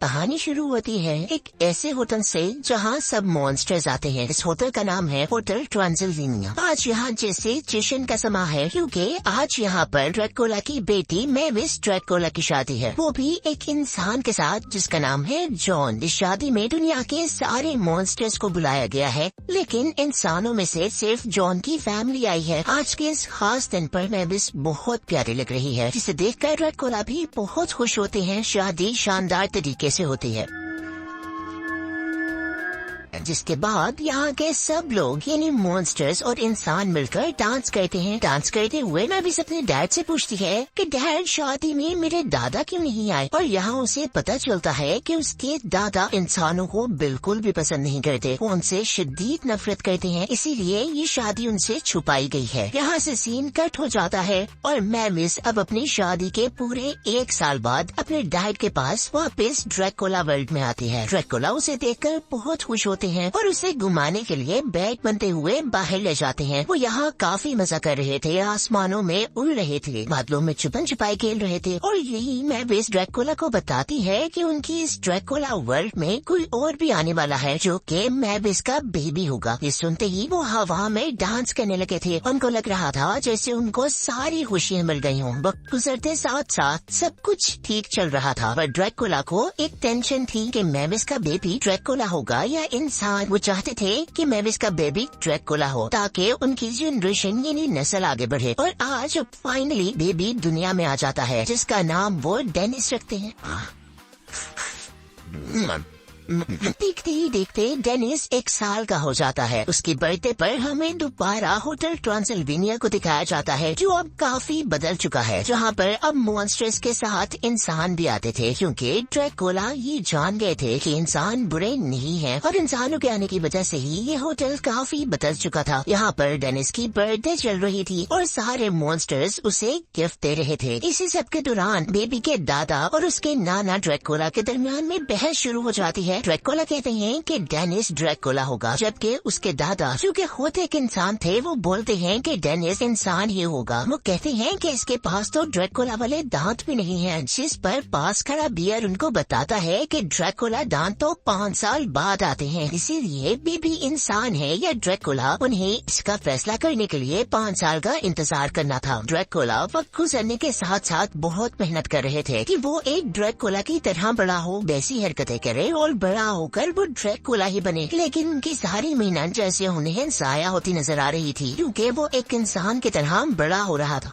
कहानी शुरू होती है एक ऐसे होटल से जहाँ सब मॉन्स्टर्स आते हैं। इस होटल का नाम है होटल ट्रांसिल्वेनिया। आज यहाँ जैसे जश्न का समा है क्योंकि आज यहाँ पर ड्रैकुला की बेटी मेविस ड्रैकुला की शादी है, वो भी एक इंसान के साथ जिसका नाम है जॉन। इस शादी में दुनिया के सारे मॉन्स्टर्स को बुलाया गया है, लेकिन इंसानों में से सिर्फ जॉन की फैमिली आई है। आज के इस खास दिन पर मेविस बहुत प्यारी लग रही है, जिसे देखकर ड्रैकुला भी बहुत खुश होते हैं। शादी शानदार तरीके से होती है, जिसके बाद यहाँ के सब लोग यानी मॉन्स्टर्स और इंसान मिलकर डांस करते हैं। डांस करते हुए मेविस अपने डैड से पूछती है कि डैड, शादी में मेरे दादा क्यों नहीं आए? और यहाँ उसे पता चलता है कि उसके दादा इंसानों को बिल्कुल भी पसंद नहीं करते, वो उनसे शदीद नफरत करते हैं, इसीलिए ये शादी उनसे छुपाई गई है। यहाँ से सीन कट हो जाता है और मेविस अब अपनी शादी के पूरे 1 साल बाद अपने डैड के पास वापस ड्रैकुला वर्ल्ड में आती है। ड्रैकुला उसे देखकर बहुत खुश होते हैं और उसे घुमाने के लिए बैग बनते हुए बाहर ले जाते हैं। वो यहाँ काफी मजा कर रहे थे, आसमानों में उड़ रहे थे, बादलों में छुपन छुपाई खेल रहे थे। और यही मेविस ड्रैकुला को बताती है कि उनकी इस ड्रैकुला वर्ल्ड में कोई और भी आने वाला है जो कि मेविस का बेबी होगा। ये सुनते ही वो हवा में डांस करने लगे थे। उनको लग रहा था जैसे उनको सारी खुशियाँ मिल गई हों। वक्त गुजरते साथ साथ सब कुछ ठीक चल रहा था, पर ड्रैकुला को एक टेंशन थी कि मेविस का बेबी ड्रैकुला होगा या इंसान। वो चाहते थे कि मेविस का बेबी ड्रैकुला हो ताकि उनकी जनरेशन यानी नस्ल आगे बढ़े। और आज फाइनली बेबी दुनिया में आ जाता है, जिसका नाम वो डेनिस रखते हैं। देखते ही देखते डेनिस 1 साल का हो जाता है। उसकी बर्थडे पर हमें दोबारा होटल ट्रांसिल्वेनिया को दिखाया जाता है, जो अब काफी बदल चुका है, जहाँ पर अब मॉन्स्टर्स के साथ इंसान भी आते थे, क्योंकि ड्रैकुला ये जान गए थे कि इंसान बुरे नहीं हैं और इंसानों के आने की वजह से ही ये होटल काफी बदल चुका था। यहाँ पर डेनिस की बर्थडे चल रही थी और सारे मॉन्स्टर्स उसे गिफ्ट दे रहे थे। इसी सब के दौरान बेबी के दादा और उसके नाना ड्रैकुला के दरमियान में बहस शुरू हो जाती है। ड्रैकुला कहते हैं कि डेनिस ड्रैकुला होगा, जबकि उसके दादा जो कि खुद एक इंसान थे वो बोलते हैं कि डेनिस इंसान ही होगा। वो कहते हैं कि इसके पास तो ड्रैकुला वाले दांत भी नहीं हैं, जिस पर पास खड़ा बियर उनको बताता है कि ड्रैकुला दांत तो 5 साल बाद आते हैं, इसीलिए बेबी इंसान है या ड्रैकुला। उन्हें इसका फैसला करने के लिए 5 साल का इंतजार करना था। ड्रैकुला वक्त गुजरने के साथ साथ बहुत मेहनत कर रहे थे कि वो एक ड्रैकुला की तरह बड़ा हो, वैसी हरकतें करे और बड़ा होकर वो ड्रैकुला ही बने। लेकिन उनकी सारी मेहनत जैसे उन्हें जाया होती नजर आ रही थी, क्योंकि वो एक इंसान की तरह बड़ा हो रहा था।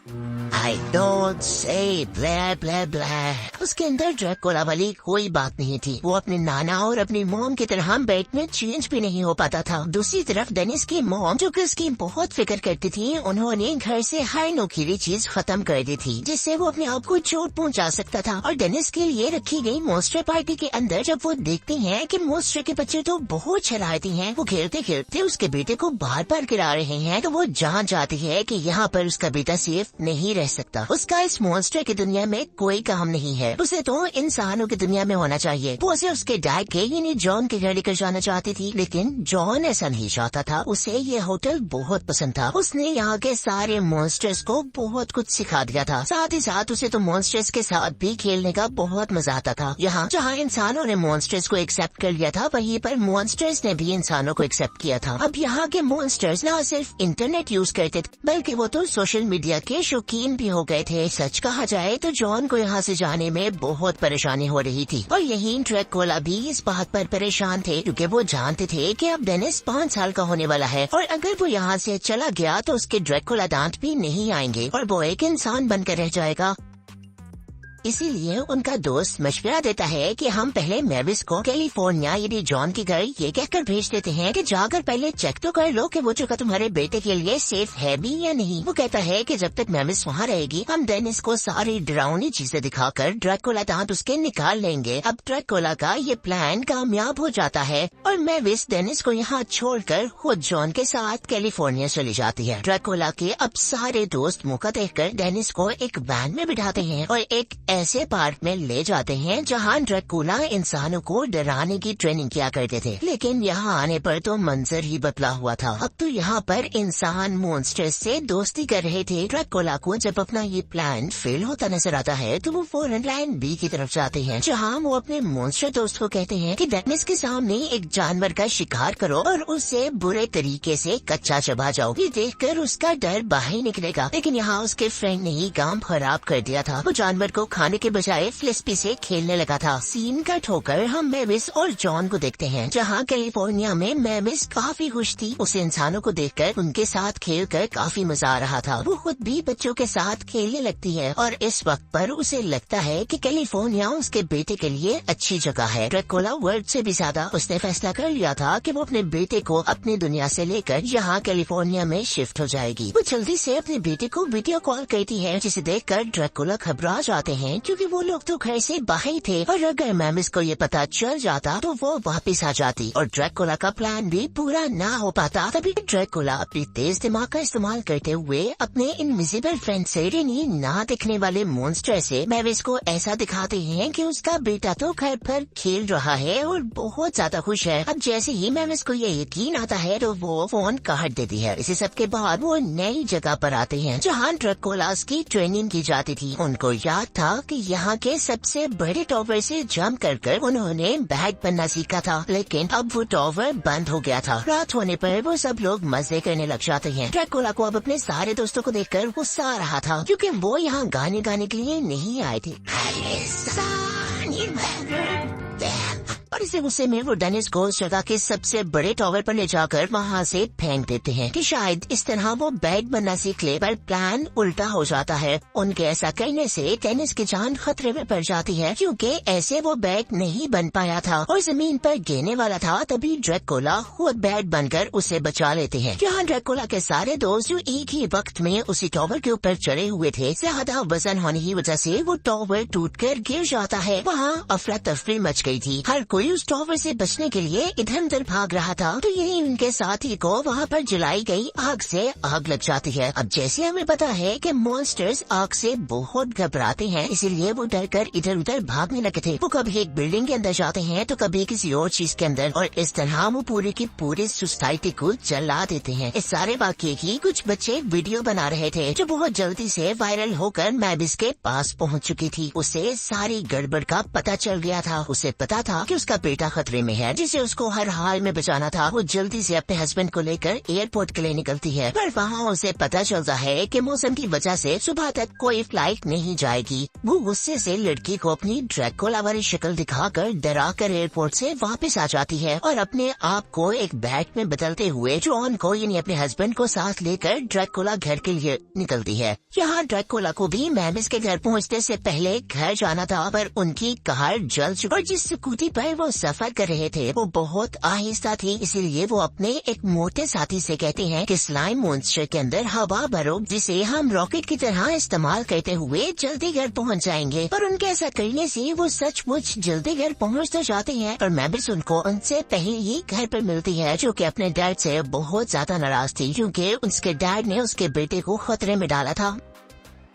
I don't say blah blah blah। उसके अंदर ड्रैकुला वाली कोई बात नहीं थी। वो अपने नाना और अपनी मॉम की तरह बेड में चेंज भी नहीं हो पाता था। दूसरी तरफ डेनिस की मॉम, जो कि उसकी बहुत फिक्र करती थी, उन्होंने घर से हर नोकीली चीज खत्म कर दी थी जिससे वो अपने आप को चोट पहुंचा सकता था। और डेनिस के लिए रखी गई मॉन्स्टर पार्टी के अंदर जब वो देखती हैं कि मॉन्स्टर के बच्चे तो बहुत शरारती हैं, वो खेलते खेलते उसके बेटे को बार बार गिरा रहे हैं, तो वो जान जाती है कि यहाँ पर उसका बेटा सेफ नहीं रह सकता। उसका इस मॉन्स्टर की दुनिया में कोई काम नहीं है, उसे तो इंसानों की दुनिया में होना चाहिए। वो उसे उसके डैड के यानी जॉन के घर लेकर जाना चाहती थी, लेकिन जॉन ऐसा नहीं चाहता था। उसे ये होटल बहुत पसंद था। उसने यहाँ के सारे मॉन्स्टर्स को बहुत कुछ सिखा दिया था, साथ ही साथ उसे तो मॉन्स्टर्स के साथ भी खेलने का बहुत मजा आता था। यहाँ जहाँ इंसानों ने मॉन्स्टर्स को एक्सेप्ट कर लिया था, वहीं पर मॉन्स्टर्स ने भी इंसानों को एक्सेप्ट किया था। अब यहाँ के मॉन्स्टर्स न सिर्फ इंटरनेट यूज करते थे, बल्कि वो तो सोशल मीडिया के शौकीन भी हो गए थे। सच कहा जाए तो जॉन को यहाँ से जाने में बहुत परेशानी हो रही थी, और यही ड्रैकुला भी इस बात पर परेशान थे, क्योंकि वो जानते थे कि अब डेनिस 5 साल का होने वाला है, और अगर वो यहाँ से चला गया तो उसके ड्रैकुला दांत भी नहीं आएंगे और वो एक इंसान बनकर रह जाएगा। इसीलिए उनका दोस्त मशवरा देता है कि हम पहले मेविस को कैलिफोर्निया यानी जॉन के घर ये कहकर भेज देते हैं कि जाकर पहले चेक तो कर लो कि वो जगह तुम्हारे बेटे के लिए सेफ है भी या नहीं। वो कहता है कि जब तक मेविस वहाँ रहेगी हम डेनिस को सारी डरावनी चीजें दिखाकर ड्रैकुला दांत उसके निकाल लेंगे। अब ड्रैकुला का ये प्लान कामयाब हो जाता है और मेविस डेनिस को यहाँ छोड़कर खुद जॉन के साथ कैलिफोर्निया चली जाती है। ड्रैकुला के अब सारे दोस्त मौका देखकर डेनिस को एक वैन में बिठाते हैं और एक ऐसे पार्क में ले जाते हैं जहाँ ड्रैकुला इंसानों को डराने की ट्रेनिंग किया करते थे, लेकिन यहाँ आने पर तो मंजर ही बदला हुआ था। अब तो यहाँ पर इंसान मॉन्स्टर्स से दोस्ती कर रहे थे। ड्रैकुला को जब अपना ये प्लान फेल होता नजर आता है तो वो फौरन लाइन बी की तरफ जाते हैं, जहाँ वो अपने मॉन्स्टर दोस्त को कहते हैं कि डेनिस के सामने एक जानवर का शिकार करो और उसे बुरे तरीके से कच्चा चबा जाओ। ये देखकर उसका डर बाहर निकलेगा, लेकिन यहाँ उसके फ्रेंड ने ही काम खराब कर दिया था। वो जानवर को खाने के बजाय फ्लिस्पी से खेलने लगा था। सीन कट होकर हम मैविस और जॉन को देखते हैं, जहाँ कैलिफोर्निया में मैविस काफी खुश थी। उसे इंसानों को देखकर उनके साथ खेलकर काफी मजा आ रहा था। वो खुद भी बच्चों के साथ खेलने लगती है और इस वक्त पर उसे लगता है कि कैलिफोर्निया उसके बेटे के लिए अच्छी जगह है। ड्रैकुला वर्ड से भी ज्यादा उसने फैसला कर लिया था कि वो अपने बेटे को अपनी दुनिया से लेकर यहाँ कैलिफोर्निया में शिफ्ट हो जाएगी। वो जल्दी से अपने बेटे को वीडियो कॉल करती है, जिसे देखकर ड्रैकुला घबरा जाते हैं, क्योंकि वो लोग तो घर से बाहर थे और अगर मैमिस को ये पता चल जाता तो वो वापस आ जाती और ड्रैकुला का प्लान भी पूरा ना हो पाता। तभी ड्रैकुला अपनी तेज दिमाग का इस्तेमाल करते हुए अपने इनविजिबल फ्रेंड से ना दिखने वाले मॉन्स्टर से मैविस को ऐसा दिखाते हैं कि उसका बेटा तो घर पर खेल रहा है और बहुत ज्यादा खुश है। अब जैसे ही मैविस को ये यकीन आता है तो वो फोन काट देती है। इसी सब के बाद वो नई जगह पर आते हैं जहाँ ड्रैकुला की ट्रेनिंग की जाती थी। उनको याद था कि यहाँ के सबसे बड़े टावर से जंप कर उन्होंने बैग बनना सीखा था, लेकिन अब वो टावर बंद हो गया था। रात होने पर वो सब लोग मजे करने लग जाते हैं। ड्रैकुला को अब अपने सारे दोस्तों को देखकर गुस्सा आ रहा था, क्योंकि वो यहाँ गाने गाने के लिए नहीं आए थे। और इसी गुस्से में वो डेनिस को उस जगह के सबसे बड़े टावर पर ले जाकर वहाँ से फेंक देते हैं कि शायद इस तरह वो बैग बनना सीख ले, पर प्लान उल्टा हो जाता है। उनके ऐसा करने से डेनिस की जान खतरे में पड़ जाती है, क्योंकि ऐसे वो बैग नहीं बन पाया था और जमीन पर गिरने वाला था। तभी ड्रैकुला खुद बैग बनकर उसे बचा लेते हैं। यहाँ ड्रैकुला के सारे दोस्त जो एक ही वक्त में उसी टावर के ऊपर चढ़े हुए थे, ज्यादा वजन होने की वजह से वो टावर टूटकर गिर जाता है। वहाँ अफरा तफरी मच गई थी। हर कोई उस टावर से बचने के लिए इधर उधर भाग रहा था, तो यही उनके साथी को वहाँ पर जलाई गई आग से आग लग जाती है। अब जैसे हमें पता है कि मॉन्स्टर्स आग से बहुत घबराते हैं, इसीलिए वो डरकर इधर उधर भागने लगे थे। वो कभी एक बिल्डिंग के अंदर जाते हैं तो कभी किसी और चीज के अंदर, और इस तरह वो पूरे की पूरी सोसाइटी को जला देते हैं। इस सारे वाक्य की कुछ बच्चे वीडियो बना रहे थे, जो बहुत जल्दी से वायरल होकर मैविस के पास पहुँच चुकी थी। उसे सारी गड़बड़ का पता चल गया था। उसे पता था कि उसका बेटा खतरे में है, जिसे उसको हर हाल में बचाना था। वो जल्दी से अपने हस्बैंड को लेकर एयरपोर्ट के लिए निकलती है, पर वहाँ उसे पता चलता है कि मौसम की वजह से सुबह तक कोई फ्लाइट नहीं जाएगी। वो गुस्से से लड़की को अपनी ड्रैकुला वाली शक्ल दिखाकर डराकर एयरपोर्ट से वापस आ जाती है और अपने आप को एक बैग में बदलते हुए जॉन को यानी अपने हस्बैंड को साथ लेकर ड्रैकुला घर के लिए निकलती है। यहाँ ड्रैकुला को भी मैविस के घर पहुँचने से पहले घर जाना था, पर उनकी कार जल चुकी और जिस स्कूटी पर वो सफर कर रहे थे वो बहुत आहिस्ता थी, इसीलिए वो अपने एक मोटे साथी से कहते हैं कि स्लाइम मॉन्स्टर के अंदर हवा भरो, जिसे हम रॉकेट की तरह इस्तेमाल करते हुए जल्दी घर पहुंच जाएंगे। पर उनके ऐसा करने से वो सचमुच जल्दी घर पहुंच तो जाते हैं, और मैविस उनको उनसे पहले ही घर पर मिलती है, जो कि अपने डैड से बहुत ज्यादा नाराज थी, क्योंकि उसके डैड ने उसके बेटे को खतरे में डाला था।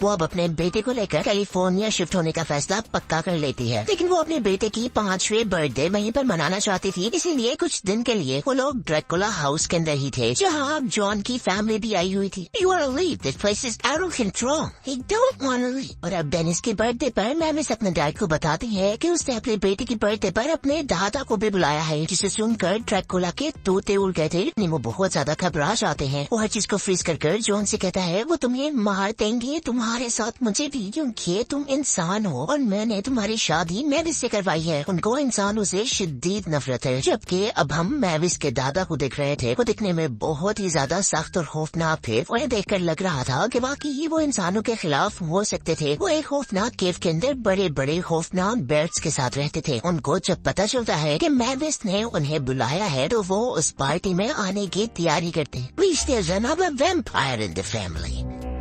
वो अब अपने बेटे को लेकर कैलिफोर्निया शिफ्ट होने का फैसला पक्का कर लेती है, लेकिन वो अपने बेटे की 5वीं बर्थडे वहीं पर मनाना चाहती थी, इसीलिए कुछ दिन के लिए वो लोग ड्रैकुला हाउस के अंदर ही थे, जहाँ अब जॉन की फैमिली भी आई हुई थी। You wanna leave? This place is out of control. He don't wanna leave. और अब डेनिस की बर्थडे पर मैविस अपने डैड को बताती है कि उसने अपने बेटे की बर्थडे पर अपने दादा को भी बुलाया है, जिसे सुनकर ड्रैकुला के तोते उड़ गए थे। वो बहुत ज्यादा घबरा जाते हैं। वो हर चीज को फ्रीज कर जॉन से कहता है वो तुम्हें मार देंगे, तुम्हारे साथ मुझे भी, क्योंकि तुम इंसान हो और मैंने तुम्हारी शादी मैविस से करवाई है। उनको इंसानों से शिद्दत नफरत है। जबकि अब हम मैविस के दादा को देख रहे थे, वो दिखने में बहुत ही ज्यादा सख्त और खौफनाक थे। उन्हें देखकर लग रहा था कि वाकई वो इंसानों के खिलाफ हो सकते थे। वो एक खौफनाक केव के अंदर बड़े बड़े खौफनाक बेर्ड्स के साथ रहते थे। उनको जब पता चलता है कि मैविस ने उन्हें बुलाया है तो वो उस पार्टी में आने की तैयारी करते हैं। Please, there's another vampire in the family.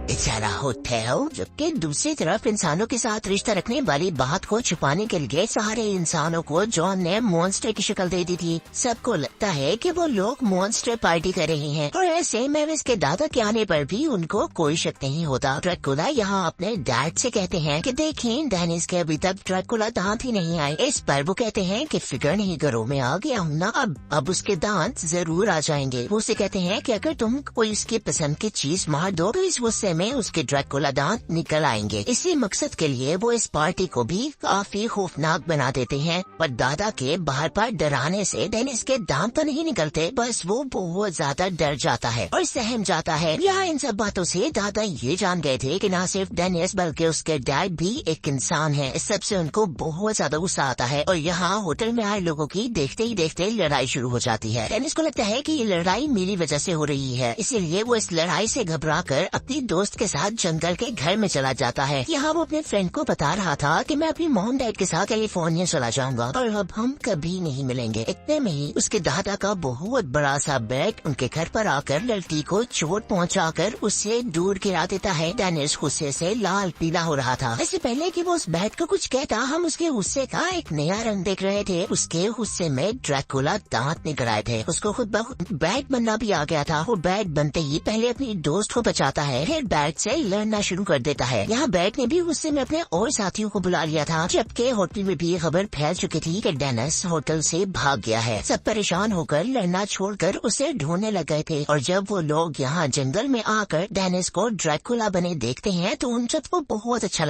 बेचारा होटल। जबकि दूसरी तरफ इंसानों के साथ रिश्ता रखने वाली बात को छुपाने के लिए सारे इंसानों को जॉन ने मॉन्स्टर की शक्ल दे दी थी। सबको लगता है कि वो लोग मॉन्स्टर पार्टी कर रहे हैं और ऐसे मेविस के दादा के आने पर भी उनको कोई शक नहीं होता। ड्रैकुला यहाँ अपने डैड से कहते हैं कि देखें डेनिस के अभी तक ड्रैकुला दांत ही नहीं आए। इस पर वो कहते हैं कि फिक्र नहीं करो, मैं आ गया हूँ ना, अब उसके दांत जरूर आ जाएंगे। वो उसे कहते हैं कि अगर तुम कोई उसकी पसंद की चीज मार दो तो इस गुस्से में उसके ड्रैकुला दांत निकल आएंगे। इसी मकसद के लिए वो इस पार्टी को भी काफी खौफनाक बना देते हैं। पर दादा के बार बार डराने से डेनिस के दांत तो नहीं निकलते, बस वो बहुत ज्यादा डर जाता है और सहम जाता है। यहाँ इन सब बातों से दादा ये जान गए थे कि न सिर्फ डेनिस बल्कि उसके डैड भी एक इंसान है। इस सबसे उनको बहुत ज्यादा गुस्सा आता है और यहाँ होटल में आए लोगों की देखते ही देखते लड़ाई शुरू हो जाती है। डेनिस को लगता है कि ये लड़ाई मेरी वजह से हो रही है, इसीलिए वो इस लड़ाई से घबराकर अपनी दोस्त के साथ जंगल के घर में चला जाता है। यहाँ वो अपने फ्रेंड को बता रहा था कि मैं अपनी मॉम डैड के साथ कैलिफोर्निया चला जाऊंगा और अब हम कभी नहीं मिलेंगे। इतने में ही उसके दादा का बहुत बड़ा सा बैट उनके घर पर आकर लड़की को चोट पहुंचाकर उससे दूर गिरा देता है। डेनिस गुस्से से लाल पीला हो रहा था। इससे पहले कि वो उस बैट को कुछ कहता, हम उसके गुस्से का एक नया रंग देख रहे थे। उसके गुस्से में ड्रैकुला दांत निकल आए थे। उसको खुद बैट बनना भी आ गया था। वो बैट बनते ही पहले अपनी दोस्त को बचाता है, फिर बैट से लड़ना शुरू कर देता है। यहाँ बैट ने भी गुस्से में अपने और साथियों को बुला लिया था। जबकि होटल में भी खबर फैल चुकी थी कि डेनिस होटल से भाग गया है। सब परेशान होकर लड़ना छोड़कर उसे ढूंढने लग गए थे और जब वो लोग यहाँ जंगल में आकर डेनिस को ड्रैकुला बने देखते हैं तो उन सबको बहुत अच्छा